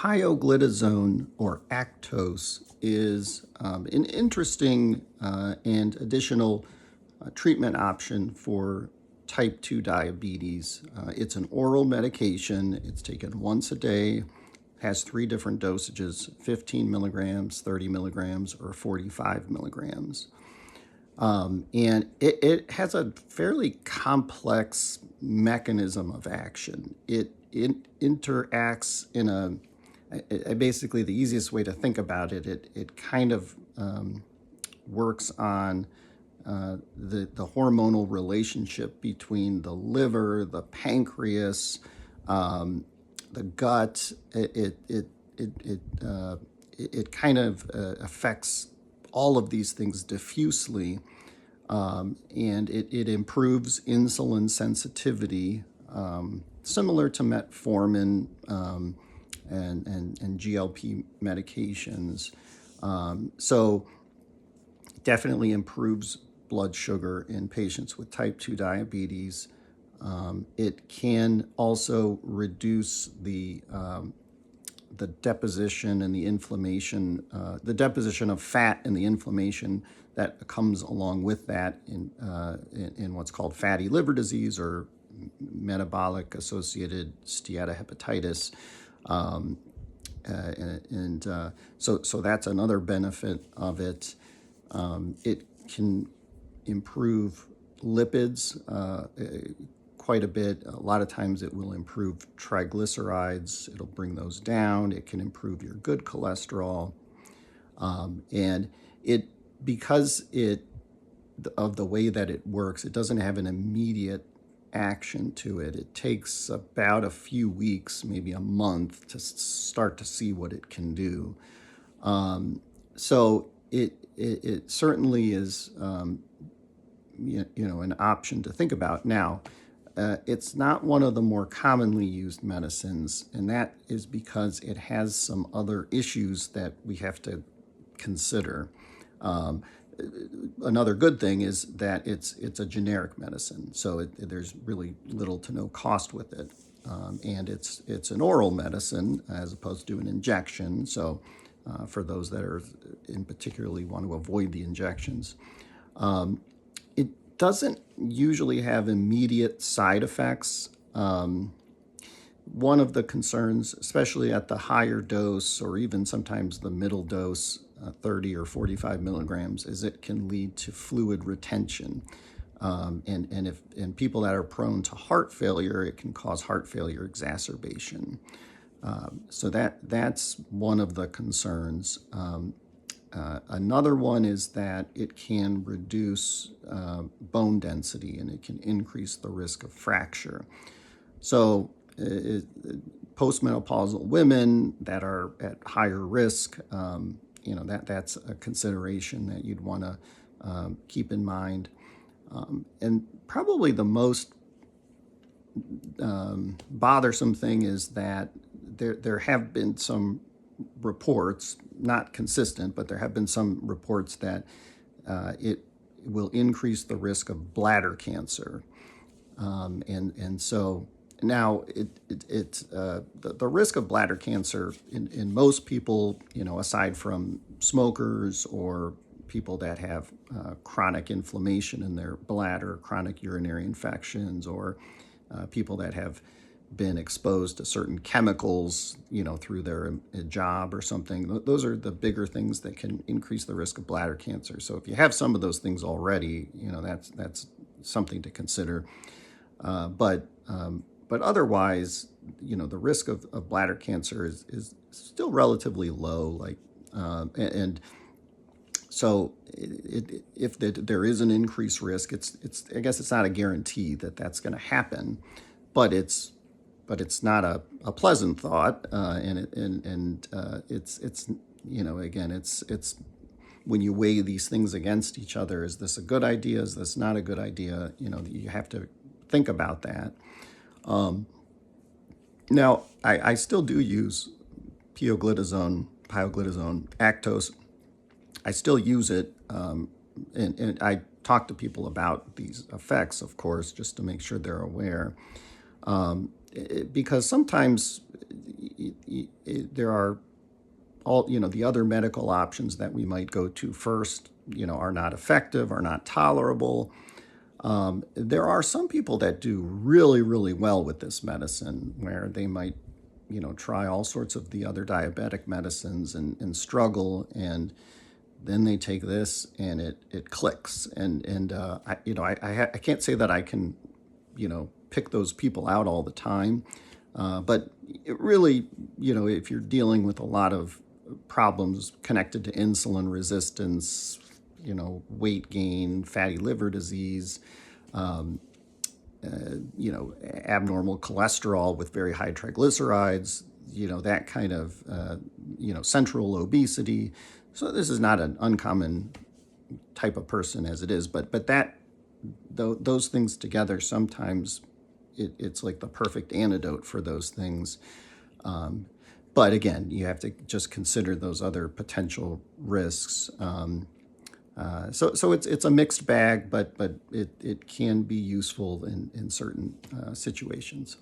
Pioglitazone, or Actos, is an interesting and additional treatment option for type 2 diabetes. It's an oral medication. It's taken once a day, has three different dosages: 15 milligrams, 30 milligrams, or 45 milligrams. And it has a fairly complex mechanism of action. It interacts in basically the easiest way to think about it, it kind of works on the hormonal relationship between the liver, the pancreas, the gut. It kind of affects all of these things diffusely, and it improves insulin sensitivity, similar to metformin and GLP medications. So definitely improves blood sugar in patients with type 2 diabetes. It can also reduce the deposition and the inflammation, the deposition of fat and the inflammation that comes along with that in what's called fatty liver disease or metabolic associated steatohepatitis. So that's another benefit of it. It can improve lipids quite a bit. A lot of times it will improve triglycerides. It'll bring those down. It can improve your good cholesterol. And because of the way that it works, it doesn't have an immediate action to it. It takes about a few weeks, maybe a month, to start to see what it can do. So it certainly is an option to think about. Now, it's not one of the more commonly used medicines, and that is because it has some other issues that we have to consider. Another good thing is that it's a generic medicine, so there's really little to no cost with it, and it's an oral medicine as opposed to an injection. So for those that are in particularly want to avoid the injections, it doesn't usually have immediate side effects. One of the concerns, especially at the higher dose or even sometimes the middle dose, 30 or 45 milligrams, is it can lead to fluid retention. And people that are prone to heart failure, it can cause heart failure exacerbation. So that's one of the concerns. Another one is that it can reduce bone density and it can increase the risk of fracture. So postmenopausal women that are at higher risk, that's a consideration that you'd want to keep in mind. And probably the most bothersome thing is that there have been some reports, not consistent, but there have been some reports that it will increase the risk of bladder cancer. And so now the risk of bladder cancer in most people, aside from smokers or people that have chronic inflammation in their bladder, chronic urinary infections, or people that have been exposed to certain chemicals, through their job or something. Those are the bigger things that can increase the risk of bladder cancer. So if you have some of those things already, that's something to consider. But otherwise, the risk of bladder cancer is still relatively low. And so if there is an increased risk, I guess it's not a guarantee that that's going to happen, but it's not a pleasant thought, and it's again, it's when you weigh these things against each other, is this a good idea? Is this not a good idea? You have to think about that. Now, I still do use pioglitazone, Actos. I still use it, and I talk to people about these effects, of course, just to make sure they're aware. because sometimes there are all, the other medical options that we might go to first, are not effective, are not tolerable. There are some people that do really, really well with this medicine where they might, try all sorts of the other diabetic medicines and struggle, and then they take this and it clicks. I can't say that I can, pick those people out all the time. But it really, if you're dealing with a lot of problems connected to insulin resistance, weight gain, fatty liver disease, abnormal cholesterol with very high triglycerides, that kind of, central obesity. So this is not an uncommon type of person as it is, but those things together, sometimes it's like the perfect antidote for those things. But again, you have to just consider those other potential risks. So it's a mixed bag, but it can be useful in certain situations.